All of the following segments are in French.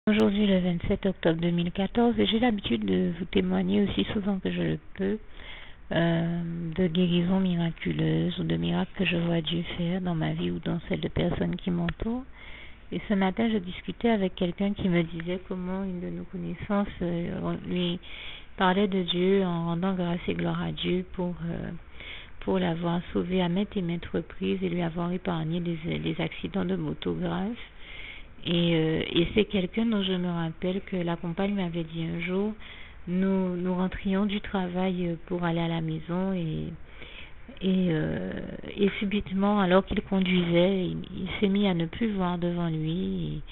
Aujourd'hui, le 27 octobre 2014, et j'ai l'habitude de vous témoigner aussi souvent que je le peux de guérisons miraculeuses ou de miracles que je vois Dieu faire dans ma vie ou dans celle de personnes qui m'entourent. Et ce matin, je discutais avec quelqu'un qui me disait comment une de nos connaissances lui parlait de Dieu en rendant grâce et gloire à Dieu pour l'avoir sauvé à maintes et maintes reprises et lui avoir épargné des accidents de moto graves. Et c'est quelqu'un dont je me rappelle que la compagne m'avait dit un jour, nous rentrions du travail pour aller à la maison et subitement, alors qu'il conduisait, il s'est mis à ne plus voir devant lui,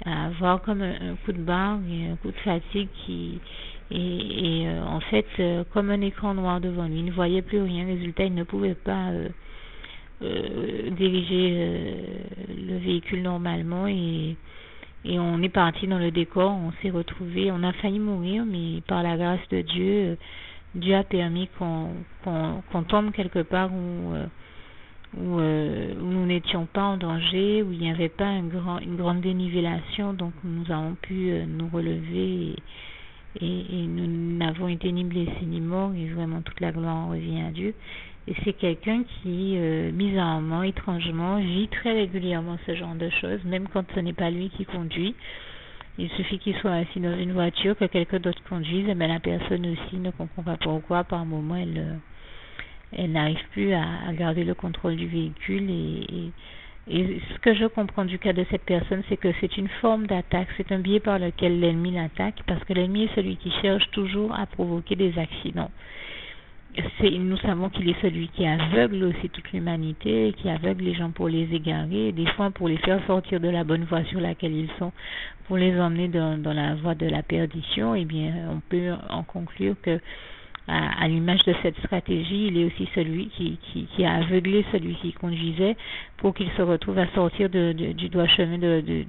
et à avoir comme un coup de barre et un coup de fatigue en fait, comme un écran noir devant lui. Il ne voyait plus rien, résultat, il ne pouvait pas diriger le véhicule normalement et on est parti dans le décor, on s'est retrouvé, on a failli mourir, mais par la grâce de Dieu, Dieu a permis qu'on tombe quelque part où nous n'étions pas en danger, où il n'y avait pas une grande dénivellation, donc nous avons pu nous relever et nous n'avons été ni blessés ni morts, et vraiment toute la gloire en revient à Dieu. Et c'est quelqu'un qui, bizarrement, étrangement, vit très régulièrement ce genre de choses, même quand ce n'est pas lui qui conduit. Il suffit qu'il soit assis dans une voiture, que quelqu'un d'autre conduise, et bien la personne aussi ne comprend pas pourquoi, par moment, elle n'arrive plus à garder le contrôle du véhicule. Et ce que je comprends du cas de cette personne, c'est que c'est une forme d'attaque, c'est un biais par lequel l'ennemi l'attaque, parce que l'ennemi est celui qui cherche toujours à provoquer des accidents. Nous savons qu'il est celui qui aveugle aussi toute l'humanité, qui aveugle les gens pour les égarer, des fois pour les faire sortir de la bonne voie sur laquelle ils sont, pour les emmener dans la voie de la perdition. Eh bien, on peut en conclure que, à l'image de cette stratégie, il est aussi celui qui a aveuglé celui qui conduisait pour qu'il se retrouve à sortir du droit chemin de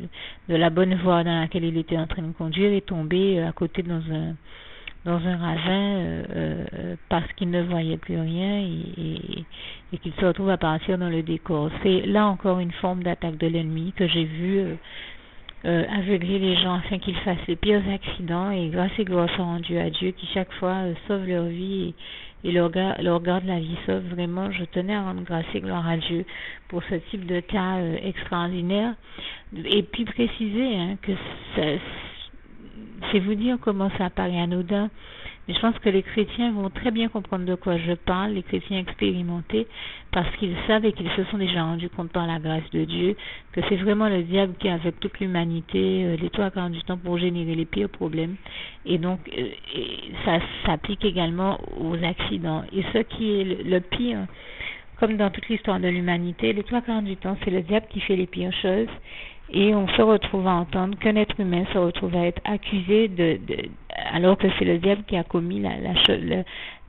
la bonne voie dans laquelle il était en train de conduire et tomber à côté dans un ravin parce qu'il ne voyait plus rien et qu'il se retrouve à partir dans le décor. C'est là encore une forme d'attaque de l'ennemi que j'ai vu aveugler les gens afin qu'ils fassent les pires accidents, et grâce et gloire sont rendues à Dieu qui chaque fois sauve leur vie et leur garde la vie sauve. Vraiment, je tenais à rendre grâce et gloire à Dieu pour ce type de cas extraordinaire, et puis préciser que c'est vous dire comment ça paraît anodin, mais je pense que les chrétiens vont très bien comprendre de quoi je parle, les chrétiens expérimentés, parce qu'ils savent et qu'ils se sont déjà rendus compte par la grâce de Dieu que c'est vraiment le diable qui, avec toute l'humanité, les trois quarts du temps pour générer les pires problèmes. Et donc, ça s'applique également aux accidents. Et ce qui est le pire, comme dans toute l'histoire de l'humanité, les trois quarts du temps, c'est le diable qui fait les pires choses. Et on se retrouve à entendre qu'un être humain se retrouve à être accusé alors que c'est le diable qui a commis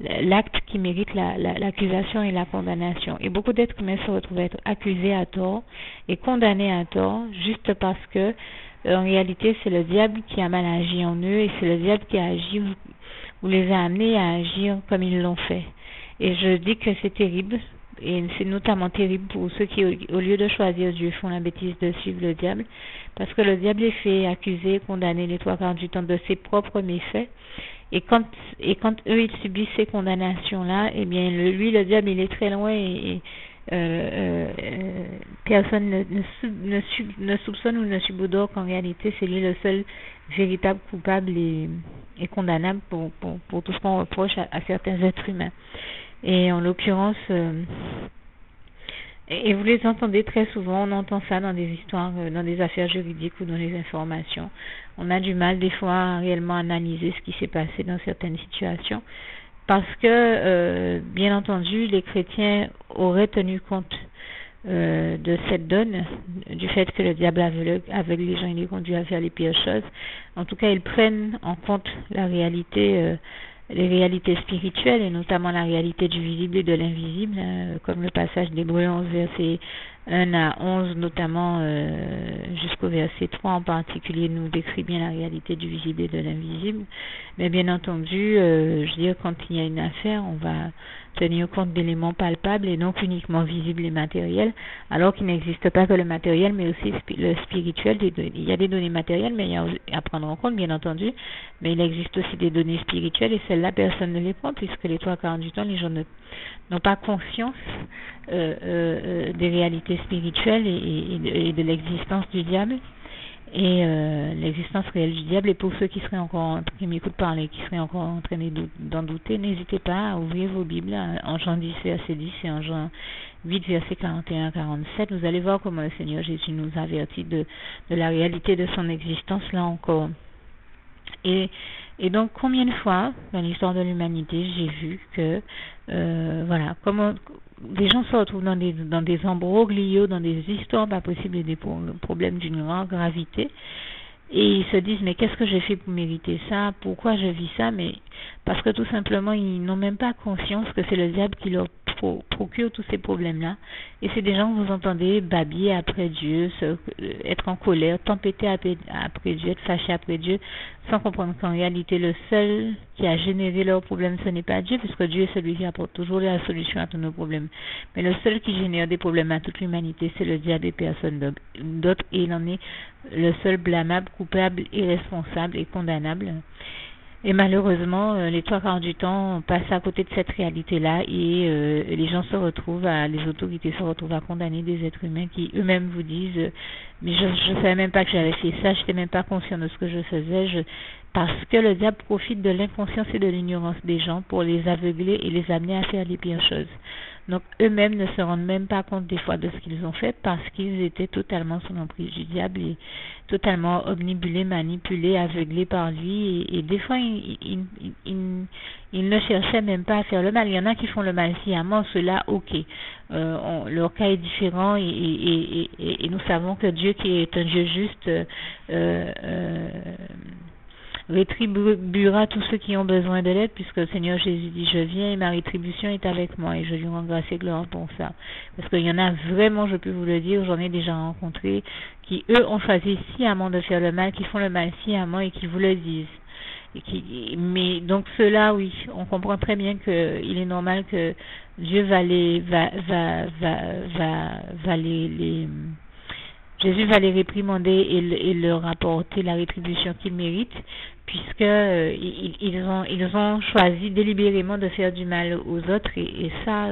l'acte qui mérite l'accusation et la condamnation. Et beaucoup d'êtres humains se retrouvent à être accusés à tort et condamnés à tort juste parce que, en réalité, c'est le diable qui a mal agi en eux et c'est le diable qui a agi ou les a amenés à agir comme ils l'ont fait. Et je dis que c'est terrible. Et c'est notamment terrible pour ceux qui, au lieu de choisir Dieu, font la bêtise de suivre le diable, parce que le diable est fait accuser, condamner les trois quarts du temps de ses propres méfaits. Et quand eux ils subissent ces condamnations-là, eh bien le diable il est très loin et personne ne soupçonne ou ne subodore qu'en réalité c'est lui le seul véritable coupable et condamnable pour tout ce qu'on reproche à certains êtres humains. Et en l'occurrence, et vous les entendez très souvent, on entend ça dans des histoires, dans des affaires juridiques ou dans les informations. On a du mal des fois à réellement analyser ce qui s'est passé dans certaines situations, parce que, bien entendu, les chrétiens auraient tenu compte de cette donne, du fait que le diable aveugle les gens, il les conduit à faire les pires choses. En tout cas, ils prennent en compte la réalité, les réalités spirituelles, et notamment la réalité du visible et de l'invisible, comme le passage d'Hébreux 11, verset 1 à 11 notamment, jusqu'au verset 3 en particulier, nous décrit bien la réalité du visible et de l'invisible. Mais bien entendu, je veux dire, quand il y a une affaire, on va tenir compte d'éléments palpables et non uniquement visibles et matériels, alors qu'il n'existe pas que le matériel, mais aussi le spirituel. Il y a des données matérielles, mais il y a à prendre en compte, bien entendu, mais il existe aussi des données spirituelles, et celles-là, personne ne les prend, puisque les 3/4 du temps, les gens n'ont pas conscience des réalités spirituelles et de l'existence du diable. Et l'existence réelle du diable. Et pour ceux qui seraient encore, qui m'écoutent parler, qui seraient encore en train d'en douter, n'hésitez pas à ouvrir vos Bibles en Jean 10, verset 10 et en Jean 8, verset 41 à 47. Vous allez voir comment le Seigneur Jésus nous avertit de la réalité de son existence là encore. Et donc, combien de fois dans l'histoire de l'humanité j'ai vu que voilà, comment des gens se retrouvent dans des embroglios, dans des histoires pas possibles et des problèmes d'une grande gravité, et ils se disent mais qu'est-ce que j'ai fait pour mériter ça, pourquoi je vis ça, mais parce que tout simplement ils n'ont même pas conscience que c'est le diable qui leur procure tous ces problèmes-là. Et c'est des gens que vous entendez babiller après Dieu, être en colère, tempêter après Dieu, être fâché après Dieu, sans comprendre qu'en réalité le seul qui a généré leurs problèmes, ce n'est pas Dieu, puisque Dieu est celui qui apporte toujours la solution à tous nos problèmes. Mais le seul qui génère des problèmes à toute l'humanité, c'est le diable et personne d'autre, et il en est le seul blâmable, coupable, irresponsable et condamnable. Et malheureusement, les 3/4 du temps, on passe à côté de cette réalité-là, et les gens se retrouvent, les autorités se retrouvent à condamner des êtres humains qui eux-mêmes vous disent mais je savais même pas que j'avais fait ça, je n'étais même pas conscient de ce que je faisais, parce que le diable profite de l'inconscience et de l'ignorance des gens pour les aveugler et les amener à faire les pires choses. Donc eux-mêmes ne se rendent même pas compte des fois de ce qu'ils ont fait, parce qu'ils étaient totalement sous l'emprise du diable et totalement omnibulés, manipulés, aveuglés par lui, et des fois ils ne cherchaient même pas à faire le mal. Il y en a qui font le mal sciemment, ceux-là ok, leur cas est différent, et nous savons que Dieu, qui est un Dieu juste, rétribuera tous ceux qui ont besoin de l'aide, puisque le Seigneur Jésus dit je viens et ma rétribution est avec moi, et je lui rends grâce et gloire pour ça. Parce qu'il y en a vraiment, je peux vous le dire, j'en ai déjà rencontré, qui eux ont choisi sciemment de faire le mal, qui font le mal sciemment et qui vous le disent. Mais donc ceux-là, oui, on comprend très bien que il est normal que Dieu Jésus va les réprimander et leur apporter la rétribution qu'ils méritent, puisque ils ont choisi délibérément de faire du mal aux autres, et ça,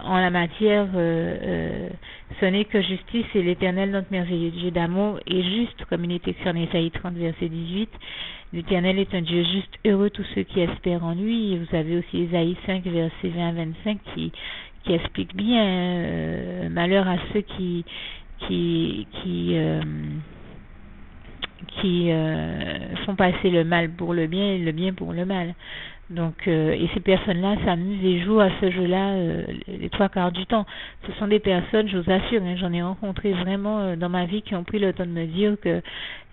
en la matière, ce n'est que justice, et l'Éternel, notre merveilleux Dieu d'amour, est juste, comme il est écrit en Ésaïe 30, verset 18. L'Éternel est un Dieu juste, heureux tous ceux qui espèrent en lui. Et vous avez aussi Ésaïe 5, verset 20 à 25, qui explique bien malheur à ceux qui font passer le mal pour le bien et le bien pour le mal. Donc, et ces personnes-là s'amusent et jouent à ce jeu-là les 3/4 du temps. Ce sont des personnes, je vous assure, j'en ai rencontré vraiment dans ma vie, qui ont pris le temps de me dire que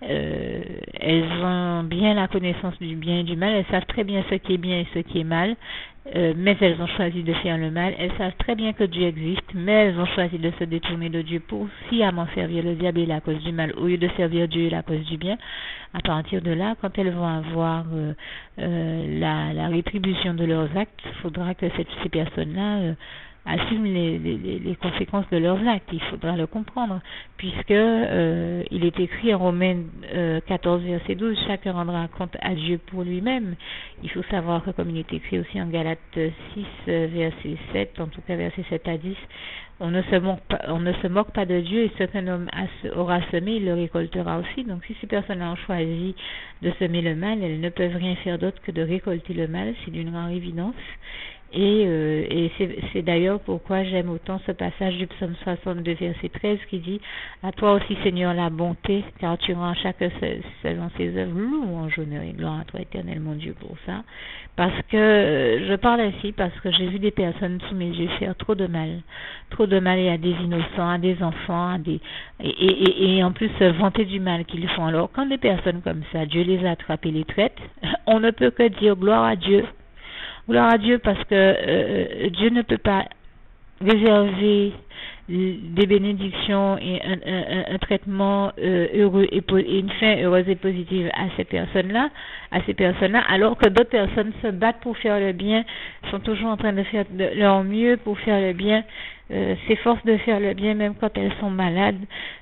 elles ont bien la connaissance du bien et du mal, elles savent très bien ce qui est bien et ce qui est mal, mais elles ont choisi de faire le mal. Elles savent très bien que Dieu existe, mais elles ont choisi de se détourner de Dieu pour sciemment servir le diable et la cause du mal, au lieu de servir Dieu et la cause du bien. À partir de là, quand elles vont avoir la rétribution de leurs actes, il faudra que ces personnes-là assument les conséquences de leurs actes. Il faudra le comprendre, puisque il est écrit en Romains 14, verset 12, chacun rendra compte à Dieu pour lui-même. Il faut savoir que, comme il est écrit aussi en Galates 6, verset 7, en tout cas verset 7 à 10, on ne se moque pas de Dieu, et ce qu'un homme aura semé, il le récoltera aussi. Donc si ces personnes-là ont choisi de semer le mal, elles ne peuvent rien faire d'autre que de récolter le mal, c'est d'une grande évidence. Et c'est d'ailleurs pourquoi j'aime autant ce passage du psaume 62, verset 13, qui dit « À toi aussi, Seigneur, la bonté, car tu rends chacun selon ses œuvres, louange, honneur et gloire à toi, Éternel, mon Dieu, pour ça. » Parce que, je parle ainsi parce que j'ai vu des personnes sous mes yeux faire trop de mal et à des innocents, à des enfants, et en plus vanter du mal qu'ils font. Alors, quand des personnes comme ça, Dieu les attrape et les traite, on ne peut que dire gloire à Dieu. Gloire à Dieu, parce que Dieu ne peut pas réserver des bénédictions et un traitement heureux et une fin heureuse et positive à ces personnes-là, alors que d'autres personnes se battent pour faire le bien, sont toujours en train de faire de leur mieux pour faire le bien, s'efforcent de faire le bien même quand elles sont malades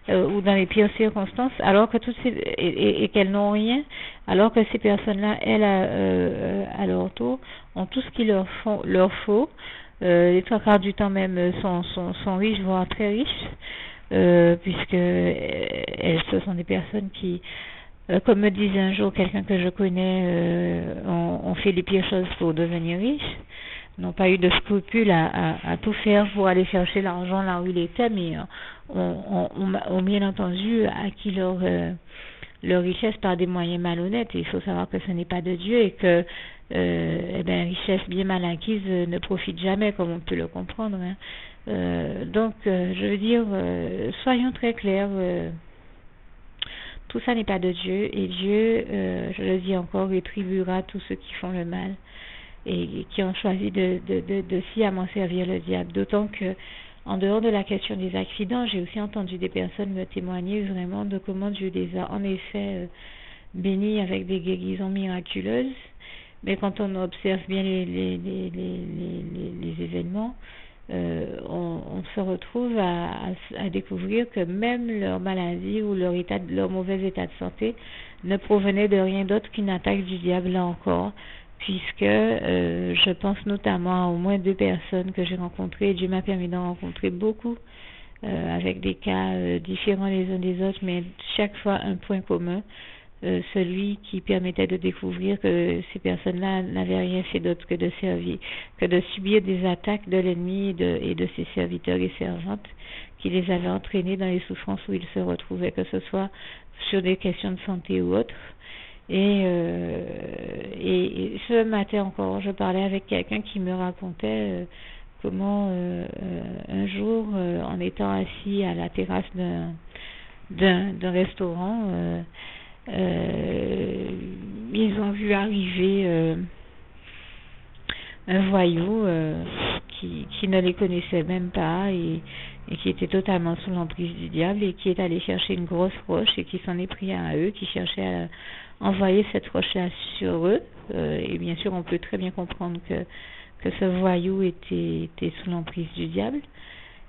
ou dans les pires circonstances, alors que et qu'elles n'ont rien, alors que ces personnes-là, elles, à leur tour, ont tout ce qu'il leur faut. Les trois quarts du temps même sont riches, voire très riches, puisque ce sont des personnes qui, comme me disait un jour quelqu'un que je connais, ont fait les pires choses pour devenir riches, n'ont pas eu de scrupules à tout faire pour aller chercher l'argent là où il était, mais ont bien entendu acquis leur richesse par des moyens malhonnêtes. Et il faut savoir que ce n'est pas de Dieu et que richesse bien mal acquise ne profite jamais, comme on peut le comprendre. Donc, je veux dire, soyons très clairs, tout ça n'est pas de Dieu, et Dieu, je le dis encore, rétribuera tous ceux qui font le mal et qui ont choisi de sciemment servir le diable. D'autant que, en dehors de la question des accidents, j'ai aussi entendu des personnes me témoigner vraiment de comment Dieu les a en effet bénis avec des guérisons miraculeuses. Mais quand on observe bien les événements, on se retrouve à découvrir que même leur maladie ou leur mauvais état de santé ne provenait de rien d'autre qu'une attaque du diable là encore, puisque je pense notamment à au moins 2 personnes que j'ai rencontrées, et Dieu m'a permis d'en rencontrer beaucoup, avec des cas différents les uns des autres, mais chaque fois un point commun. Celui qui permettait de découvrir que ces personnes-là n'avaient rien fait d'autre que de servir, que de subir des attaques de l'ennemi et de ses serviteurs et servantes qui les avaient entraînés dans les souffrances où ils se retrouvaient, que ce soit sur des questions de santé ou autres. Et ce matin encore, je parlais avec quelqu'un qui me racontait comment un jour, en étant assis à la terrasse d'un restaurant, ils ont vu arriver un voyou qui ne les connaissait même pas et qui était totalement sous l'emprise du diable et qui est allé chercher une grosse roche et qui s'en est pris à eux, qui cherchait à envoyer cette roche-là sur eux. Et bien sûr, on peut très bien comprendre que ce voyou était sous l'emprise du diable.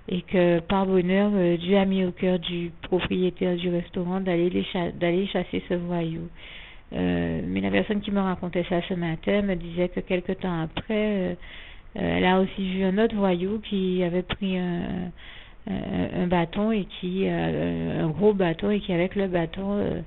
Et que par bonheur, Dieu a mis au cœur du propriétaire du restaurant d'aller chasser ce voyou. Mais la personne qui me racontait ça ce matin me disait que quelque temps après, elle a aussi vu un autre voyou qui avait pris un bâton et un gros bâton, et qui avec le bâton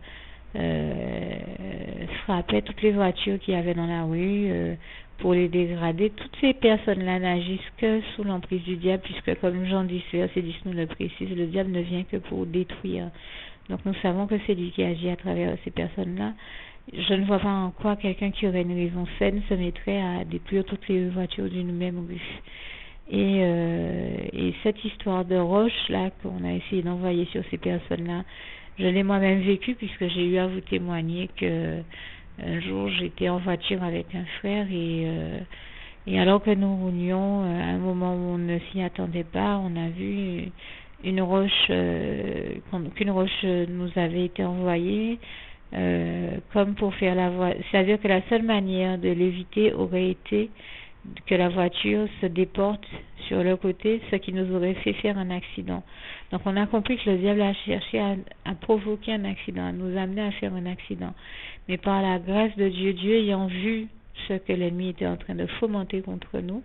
frappait toutes les voitures qu'il y avait dans la rue pour les dégrader. Toutes ces personnes-là n'agissent que sous l'emprise du diable, puisque comme Jean 10, verset 10 nous le précise, le diable ne vient que pour détruire. Donc nous savons que c'est lui qui agit à travers ces personnes-là. Je ne vois pas en quoi quelqu'un qui aurait une raison saine se mettrait à détruire toutes les voitures d'une même rue. Et cette histoire de roche là qu'on a essayé d'envoyer sur ces personnes-là, je l'ai moi-même vécu, puisque j'ai eu à vous témoigner que un jour j'étais en voiture avec un frère et alors que nous roulions à un moment où on ne s'y attendait pas, on a vu qu'une roche nous avait été envoyée comme pour faire la voie. C'est-à-dire que la seule manière de l'éviter aurait été que la voiture se déporte sur le côté, ce qui nous aurait fait faire un accident. Donc on a compris que le diable a cherché à provoquer un accident, à nous amener à faire un accident. Mais par la grâce de Dieu, Dieu ayant vu ce que l'ennemi était en train de fomenter contre nous,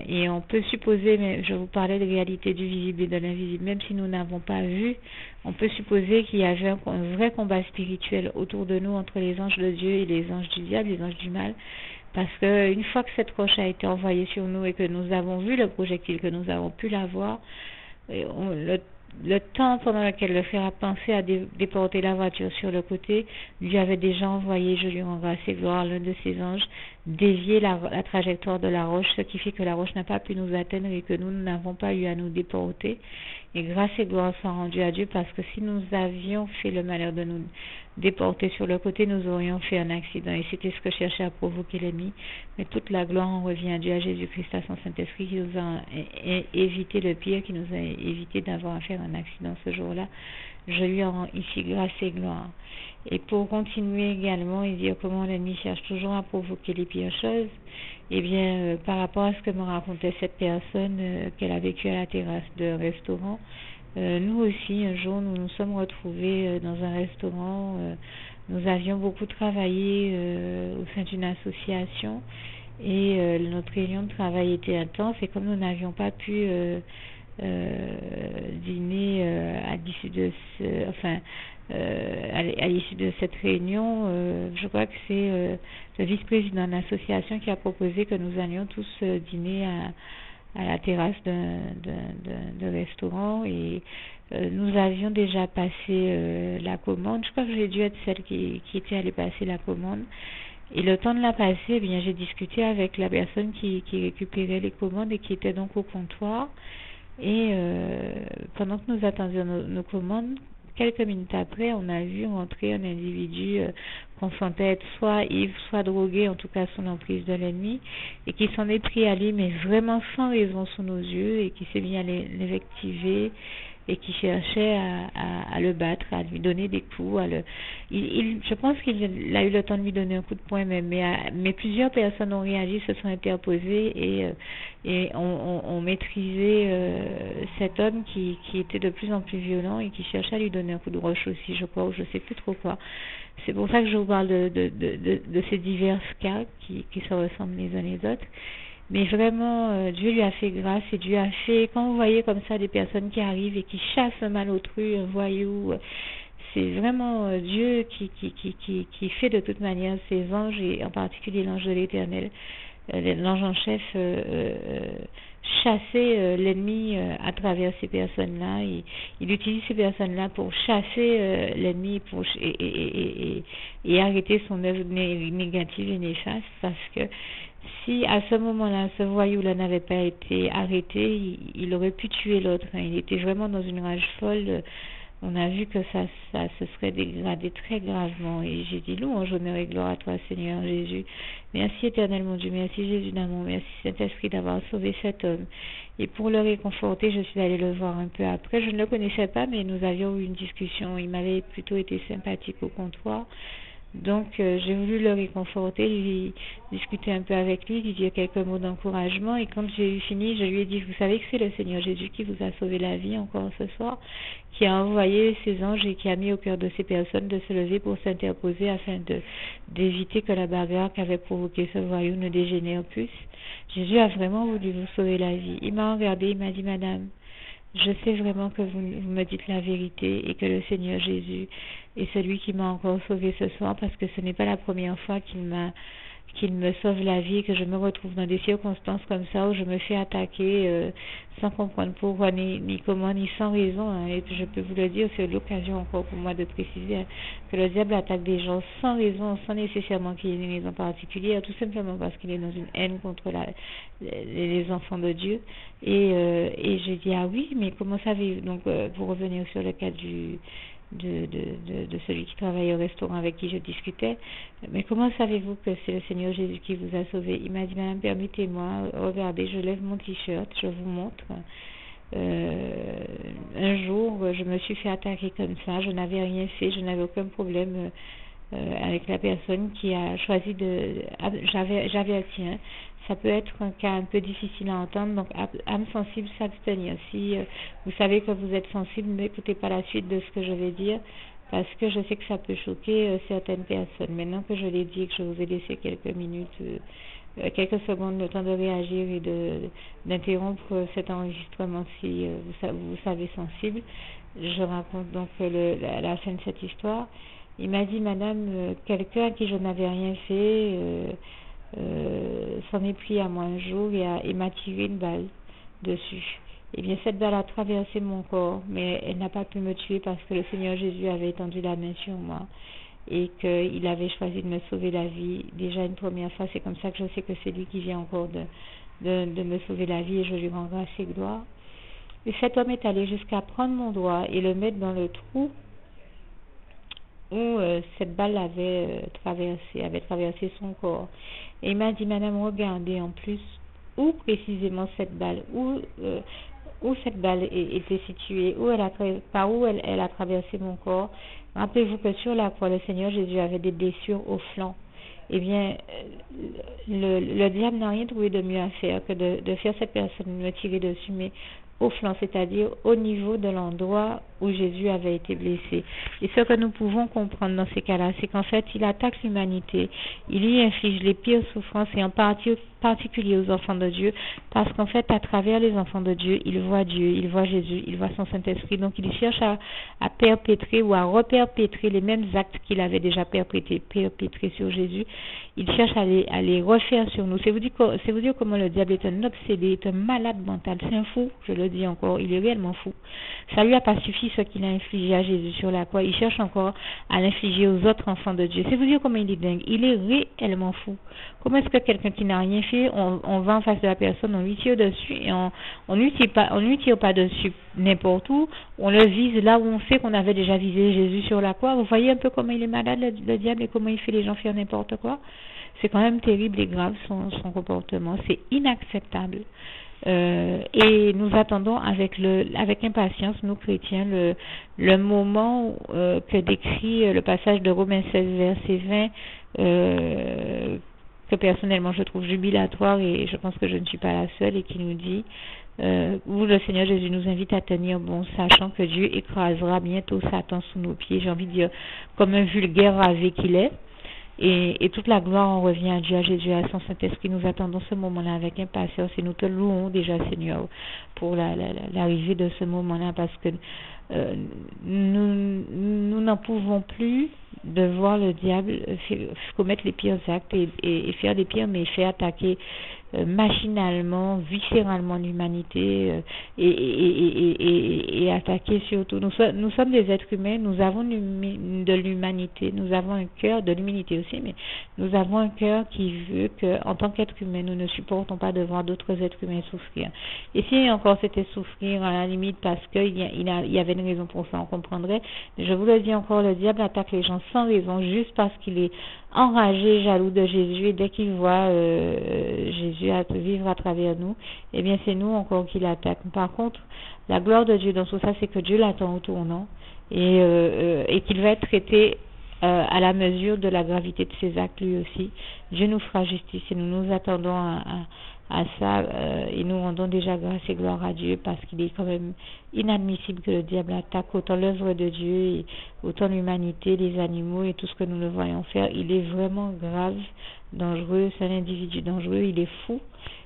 et on peut supposer, mais je vous parlais de réalité du visible et de l'invisible, même si nous n'avons pas vu, on peut supposer qu'il y avait un vrai combat spirituel autour de nous entre les anges de Dieu et les anges du diable, les anges du mal. Parce que une fois que cette roche a été envoyée sur nous et que nous avons vu le projectile, que nous avons pu la voir, le temps pendant lequel le frère a pensé à déporter la voiture sur le côté, lui avait déjà envoyé, je lui rends grâce et gloire, l'un de ses anges dévié la trajectoire de la roche, ce qui fait que la roche n'a pas pu nous atteindre et que nous n'avons pas eu à nous déporter. Et grâce et gloire sont rendues à Dieu, parce que si nous avions fait le malheur de nous déporter sur le côté, nous aurions fait un accident. Et c'était ce que cherchait à provoquer l'ennemi. Mais toute la gloire en revient à Dieu, à Jésus-Christ, à son Saint-Esprit, qui nous a évité le pire, qui nous a évité d'avoir à faire un accident ce jour-là. Je lui rends ici grâce et gloire. Et pour continuer également et dire comment l'ennemi cherche toujours à provoquer les pires choses, eh bien, par rapport à ce que me racontait cette personne qu'elle a vécu à la terrasse d'un restaurant, nous aussi, un jour, nous nous sommes retrouvés dans un restaurant. Nous avions beaucoup travaillé au sein d'une association et notre réunion de travail était intense. Et comme nous n'avions pas pu dîner à l'issue de à l'issue de cette réunion, je crois que c'est le vice-président de l'association qui a proposé que nous allions tous dîner à la terrasse d'un restaurant et nous avions déjà passé la commande. Je crois que j'ai dû être celle qui était allée passer la commande. Et le temps de la passer, eh bien, j'ai discuté avec la personne qui récupérait les commandes et qui était donc au comptoir. Et pendant que nous attendions nos commandes, quelques minutes après, on a vu rentrer un individu qu'on sentait être soit ivre, soit drogué, en tout cas sous l'emprise de l'ennemi, et qui s'en est pris à lui, mais vraiment sans raison sous nos yeux, et qui s'est mis à l'invectiver, et qui cherchait à le battre, à lui donner des coups. Je pense qu'il a eu le temps de lui donner un coup de poing, mais plusieurs personnes ont réagi, se sont interposées et ont maîtrisé cet homme qui était de plus en plus violent et qui cherchait à lui donner un coup de roche aussi, je crois, ou je sais plus trop quoi. C'est pour ça que je vous parle de ces divers cas qui se ressemblent les uns les autres. Mais vraiment, Dieu lui a fait grâce et Dieu a fait, quand vous voyez comme ça des personnes qui arrivent et qui chassent un malotru, un voyou, c'est vraiment Dieu qui fait de toute manière ses anges, et en particulier l'ange de l'Éternel, l'ange en chef, chasser l'ennemi à travers ces personnes-là. Il utilise ces personnes-là pour chasser l'ennemi et arrêter son œuvre négative et néfaste, parce que si à ce moment-là, ce voyou-là n'avait pas été arrêté, il aurait pu tuer l'autre. Il était vraiment dans une rage folle. On a vu que ça se serait dégradé très gravement. Et j'ai dit, louange, honneur et gloire à toi, Seigneur Jésus. Merci éternel mon Dieu, merci Jésus d'amour, merci Saint-Esprit d'avoir sauvé cet homme. Et pour le réconforter, je suis allée le voir un peu après. Je ne le connaissais pas, mais nous avions eu une discussion. Il m'avait plutôt été sympathique au comptoir. Donc, j'ai voulu le réconforter, lui discuter un peu avec lui, lui dire quelques mots d'encouragement. Et quand j'ai eu fini, je lui ai dit, vous savez que c'est le Seigneur Jésus qui vous a sauvé la vie encore ce soir, qui a envoyé ses anges et qui a mis au cœur de ces personnes de se lever pour s'interposer afin d'éviter que la bagarre qu'avait provoqué ce voyou ne dégénère plus. Jésus a vraiment voulu vous sauver la vie. Il m'a regardé, il m'a dit, madame, je sais vraiment que vous me dites la vérité et que le Seigneur Jésus est celui qui m'a encore sauvé ce soir, parce que ce n'est pas la première fois qu'il me sauve la vie et que je me retrouve dans des circonstances comme ça où je me fais attaquer sans comprendre pourquoi ni comment ni sans raison. Hein. Et je peux vous le dire, c'est l'occasion encore pour moi de préciser que le diable attaque des gens sans raison, sans nécessairement qu'il y ait une raison particulière, tout simplement parce qu'il est dans une haine contre les enfants de Dieu. Et j'ai dit, ah oui, mais comment savez-vous? Donc pour revenir sur le cas de celui qui travaille au restaurant avec qui je discutais, mais comment savez-vous que c'est le Seigneur Jésus qui vous a sauvé? Il m'a dit, madame, permettez-moi, regardez, je lève mon t-shirt, je vous montre. Un jour, je me suis fait attaquer comme ça, je n'avais rien fait, je n'avais aucun problème avec la personne qui a choisi j'avais un tien. Ça peut être un cas un peu difficile à entendre, donc âme sensible, s'abstenir. Si vous savez que vous êtes sensible, n'écoutez pas la suite de ce que je vais dire, parce que je sais que ça peut choquer certaines personnes. Maintenant que je l'ai dit, que je vous ai laissé quelques minutes, quelques secondes, le temps de réagir et d'interrompre cet enregistrement si vous savez sensible, je raconte donc la fin de cette histoire. Il m'a dit, madame, quelqu'un à qui je n'avais rien fait s'en est pris à moi un jour et m'a tiré une balle dessus. Eh bien, cette balle a traversé mon corps, mais elle n'a pas pu me tuer parce que le Seigneur Jésus avait étendu la main sur moi. et qu'il avait choisi de me sauver la vie. Déjà une première fois, c'est comme ça que je sais que c'est lui qui vient encore de me sauver la vie et je lui rends grâce et gloire. Et cet homme est allé jusqu'à prendre mon doigt et le mettre dans le trou où cette balle avait traversé son corps. Et il m'a dit, Madame, regardez en plus où précisément cette balle, où cette balle était située, par où elle a traversé mon corps. Rappelez-vous que sur la croix, le Seigneur Jésus avait des blessures au flanc. Eh bien, le diable n'a rien trouvé de mieux à faire que de faire cette personne me tirer dessus, mais au flanc, c'est-à-dire au niveau de l'endroit où Jésus avait été blessé. Et ce que nous pouvons comprendre dans ces cas-là, c'est qu'en fait, il attaque l'humanité, il y inflige les pires souffrances, et en particulier aux enfants de Dieu, parce qu'en fait, à travers les enfants de Dieu, il voit Jésus, il voit son Saint-Esprit, donc il cherche à perpétrer ou à reperpétrer les mêmes actes qu'il avait déjà perpétrés sur Jésus. Il cherche à les refaire sur nous. C'est vous dire comment le diable est un obsédé, est un malade mental, c'est un fou, je le dis encore, il est réellement fou. Ça lui a pas suffi ce qu'il a infligé à Jésus sur la croix, il cherche encore à l'infliger aux autres enfants de Dieu. C'est vous dire comment il est dingue, il est réellement fou. Comment est-ce que quelqu'un qui n'a rien fait, on va en face de la personne, on lui tire dessus et on lui tire pas dessus n'importe où, on le vise là où on sait qu'on avait déjà visé Jésus sur la croix. Vous voyez un peu comment il est malade le diable et comment il fait les gens faire n'importe quoi. C'est quand même terrible et grave son comportement, c'est inacceptable. Et nous attendons avec impatience, nous chrétiens, le moment que décrit le passage de Romains 16 verset 20, que personnellement je trouve jubilatoire et je pense que je ne suis pas la seule, et qui nous dit où le Seigneur Jésus nous invite à tenir bon, sachant que Dieu écrasera bientôt Satan sous nos pieds, j'ai envie de dire comme un vulgaire ravé qu'il est. Et toute la gloire en revient à Dieu, à Jésus, à son Saint-Esprit. Nous attendons ce moment-là avec impatience et nous te louons déjà, Seigneur, pour l'arrivée de ce moment-là, parce que nous n'en pouvons plus de voir le diable commettre les pires actes et faire des pires méfaits, attaquer machinalement, viscéralement l'humanité et attaquer surtout. Nous sommes des êtres humains, nous avons de l'humanité, nous avons un cœur, de l'humanité aussi, mais nous avons un cœur qui veut que, en tant qu'être humain, nous ne supportons pas de voir d'autres êtres humains souffrir. Et si encore c'était souffrir à la limite parce qu'il y avait une raison pour ça, on comprendrait. Mais je vous le dis encore, le diable attaque les gens sans raison, juste parce qu'il est enragé, jaloux de Jésus, et dès qu'il voit Jésus vivre à travers nous, eh bien c'est nous encore qui l'attaquons. Par contre, la gloire de Dieu dans tout ça, c'est que Dieu l'attend au tournant et qu'il va être traité à la mesure de la gravité de ses actes lui aussi. Dieu nous fera justice et nous nous attendons à ça et nous rendons déjà grâce et gloire à Dieu, parce qu'il est quand même inadmissible que le diable attaque autant l'œuvre de Dieu et autant l'humanité, les animaux et tout ce que nous le voyons faire. Il est vraiment grave, dangereux, c'est un individu dangereux, il est fou.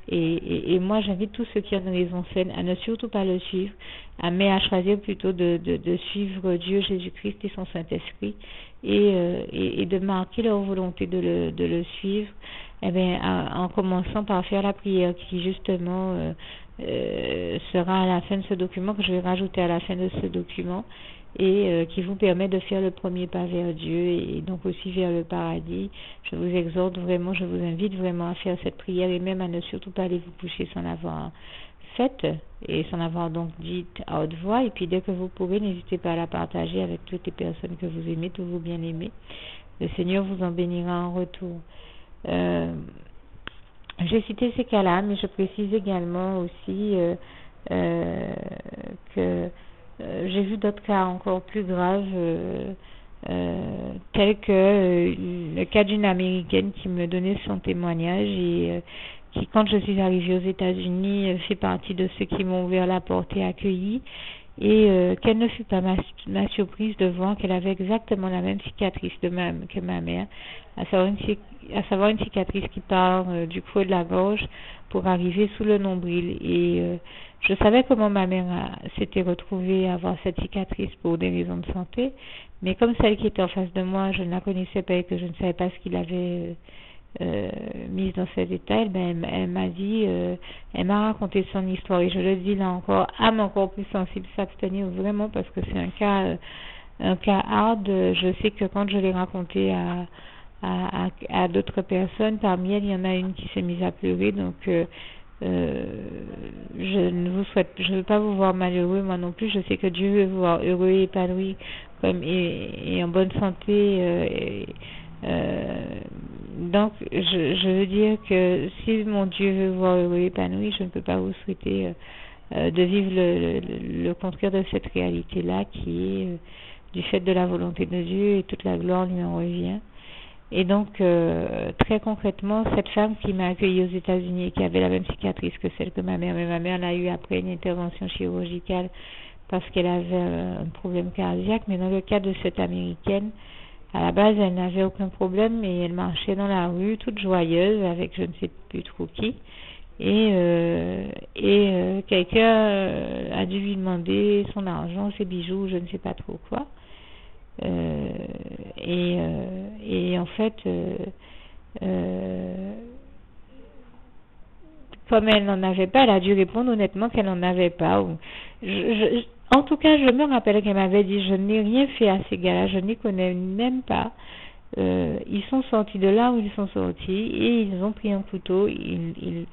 Et moi j'invite tous ceux qui ont des raisons saines à ne surtout pas le suivre, mais à choisir plutôt de suivre Dieu, Jésus-Christ et son Saint-Esprit, et de marquer leur volonté de le suivre, eh bien, en commençant par faire la prière qui justement sera à la fin de ce document, que je vais rajouter à la fin de ce document, et qui vous permet de faire le premier pas vers Dieu et donc aussi vers le paradis. Je vous exhorte vraiment, je vous invite vraiment à faire cette prière et même à ne surtout pas aller vous coucher sans l'avoir faite et sans l'avoir donc dite à haute voix. Et puis dès que vous pourrez, n'hésitez pas à la partager avec toutes les personnes que vous aimez, tous vos bien-aimés. Le Seigneur vous en bénira en retour. J'ai cité ces cas-là, mais je précise également aussi que j'ai vu d'autres cas encore plus graves, tels que le cas d'une Américaine qui me donnait son témoignage et qui, quand je suis arrivée aux États-Unis, fait partie de ceux qui m'ont ouvert la porte et accueilli. Et quelle ne fut pas ma surprise de voir qu'elle avait exactement la même cicatrice que ma mère, à savoir une cicatrice qui part du creux de la gorge pour arriver sous le nombril. Et je savais comment ma mère s'était retrouvée à avoir cette cicatrice pour des raisons de santé, mais comme celle qui était en face de moi, je ne la connaissais pas et que je ne savais pas ce qu'il avait mise dans cet état, elle m'a dit, elle m'a raconté son histoire, et je le dis là encore, âme encore plus sensible, s'abstenir vraiment, parce que c'est un cas un cas hard. Je sais que quand je l'ai raconté à d'autres personnes, parmi elles, il y en a une qui s'est mise à pleurer. Donc, je ne vous souhaite, je ne veux pas vous voir malheureux, moi non plus. Je sais que Dieu veut vous voir heureux et épanoui comme, et en bonne santé. Donc, je veux dire que si mon Dieu veut vous voir heureux et épanoui, je ne peux pas vous souhaiter de vivre le contraire de cette réalité-là qui est du fait de la volonté de Dieu et toute la gloire lui en revient. Et donc, très concrètement, cette femme qui m'a accueillie aux États-Unis et qui avait la même cicatrice que celle que ma mère, mais ma mère l'a eu après une intervention chirurgicale parce qu'elle avait un problème cardiaque, mais dans le cas de cette Américaine, à la base, elle n'avait aucun problème et elle marchait dans la rue toute joyeuse avec je ne sais plus trop qui. Et quelqu'un a dû lui demander son argent, ses bijoux, je ne sais pas trop quoi. Et en fait, comme elle n'en avait pas, elle a dû répondre honnêtement qu'elle n'en avait pas. En tout cas, je me rappelle qu'elle m'avait dit, je n'ai rien fait à ces gars-là, je n'y connais même pas. Ils sont sortis de là où ils sont sortis et ils ont pris un couteau, ils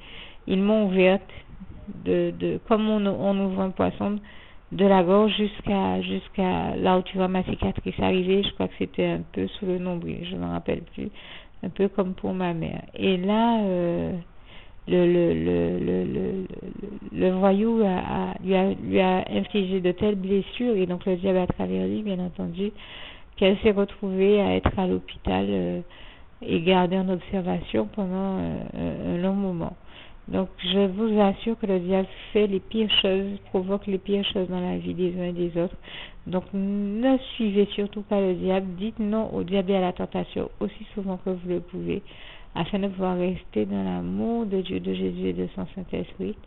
m'ont ouverte comme on ouvre un poisson, de la gorge jusqu'à là où tu vois ma cicatrice arriver. Je crois que c'était un peu sous le nombril, je ne me rappelle plus, un peu comme pour ma mère. Et là, le voyou lui a infligé de telles blessures, et donc le diable à travers lui, bien entendu, qu'elle s'est retrouvée à être à l'hôpital et gardée en observation pendant un long moment. Donc, je vous assure que le diable fait les pires choses, provoque les pires choses dans la vie des uns et des autres. Donc, ne suivez surtout pas le diable. Dites non au diable et à la tentation aussi souvent que vous le pouvez, afin de pouvoir rester dans l'amour de Dieu, de Jésus et de son Saint-Esprit.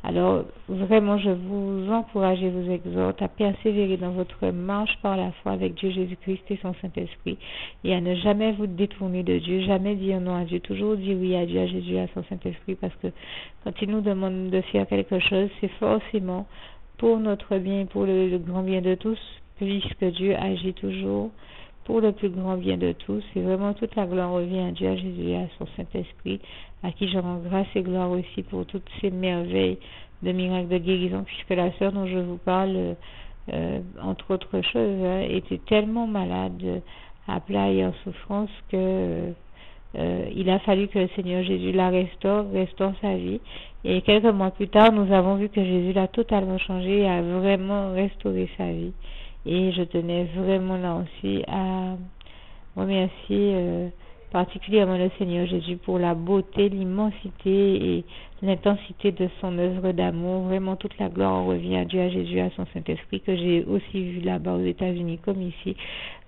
Alors, vraiment, je vous encourage et vous exhorte à persévérer dans votre marche par la foi avec Dieu Jésus-Christ et son Saint-Esprit, et à ne jamais vous détourner de Dieu, jamais dire non à Dieu, toujours dire oui à Dieu, à Jésus, à son Saint-Esprit, parce que quand il nous demande de faire quelque chose, c'est forcément pour notre bien et pour le grand bien de tous, puisque Dieu agit toujours pour le plus grand bien de tous. Et vraiment toute la gloire revient à Dieu, à Jésus et à son Saint-Esprit, à qui je rends grâce et gloire aussi pour toutes ces merveilles de miracles de guérison, puisque la sœur dont je vous parle, entre autres choses, était tellement malade, à plat et en souffrance, que il a fallu que le Seigneur Jésus la restaure sa vie. Et quelques mois plus tard, nous avons vu que Jésus l'a totalement changé et a vraiment restauré sa vie. Et je tenais vraiment là aussi à remercier particulièrement le Seigneur Jésus pour la beauté, l'immensité et l'intensité de son œuvre d'amour. Vraiment toute la gloire revient à Dieu, à Jésus, à son Saint-Esprit, que j'ai aussi vu là-bas aux États-Unis comme ici,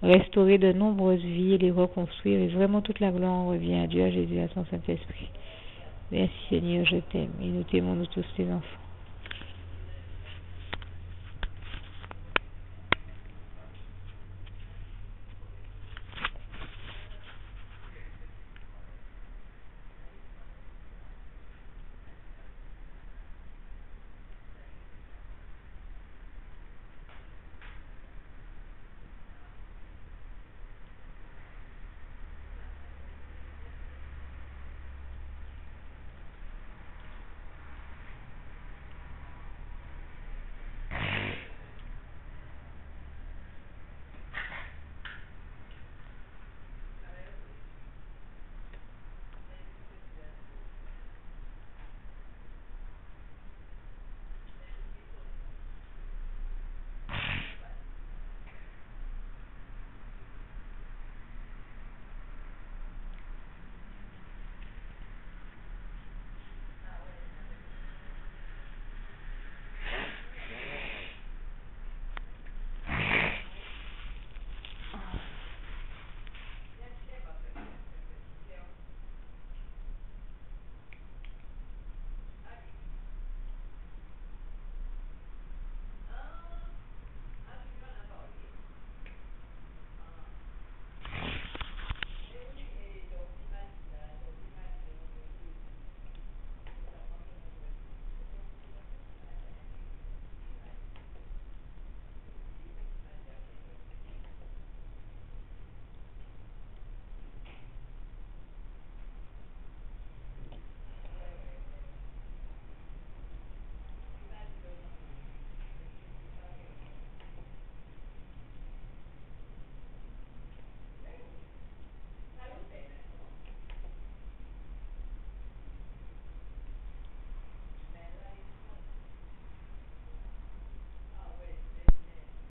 restaurer de nombreuses vies et les reconstruire. Et vraiment toute la gloire revient à Dieu, à Jésus, à son Saint-Esprit. Merci Seigneur, je t'aime et nous t'aimons nous tous tes enfants.